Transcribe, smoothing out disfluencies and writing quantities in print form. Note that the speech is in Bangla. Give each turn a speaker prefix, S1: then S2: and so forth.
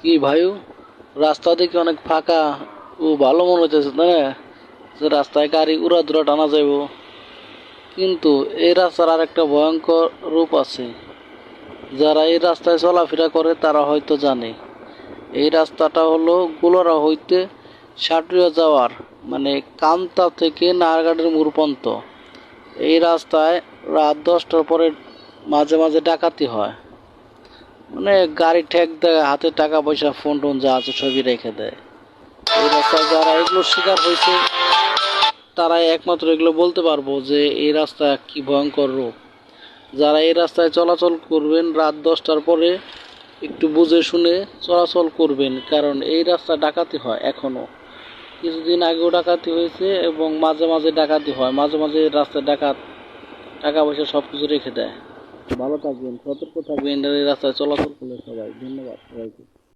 S1: কি ভাইও, রাস্তা দেখে অনেক ফাঁকা ও ভালো মনে হইতেছে না, যে রাস্তায় গাড়ি উড়াধুরা টানা যাইব। কিন্তু এই রাস্তার আর একটা ভয়ঙ্কর রূপ আছে। যারা এই রাস্তায় চলাফেরা করে তারা হয়তো জানে, এই রাস্তাটা হলো গোলরা হইতে সাটুরিয়া যাওয়ার, মানে কান্তা থেকে নায়ারঘাটের মোড় পর্যন্ত। এই রাস্তায় রাত 10টার পরে মাঝে মাঝে ডাকাতি হয়। মানে গাড়ি ঠেক দেয়, হাতে টাকা পয়সা ফোন টোন যা আছে সবই রেখে দেয়। এই রাস্তায় যারা এগুলোর শিকার হয়েছে তারাই একমাত্র এগুলো বলতে পারবো যে এই রাস্তা কি ভয়ঙ্কর রূপ। যারা এই রাস্তায় চলাচল করবেন রাত 10টার পরে একটু বুঝে শুনে চলাচল করবেন, কারণ এই রাস্তা ডাকাতি হয় এখনো। কিছুদিন আগেও ডাকাতি হয়েছে এবং মাঝে মাঝে ডাকাতি হয়, মাঝে মাঝে রাস্তায় ডাকাত টাকা পয়সা সব কিছু রেখে দেয়। ভালো থাকবেন, সতর্ক থাকবেন এই রাস্তায় চলাচল করলে। সবাই ধন্যবাদ সবাইকে।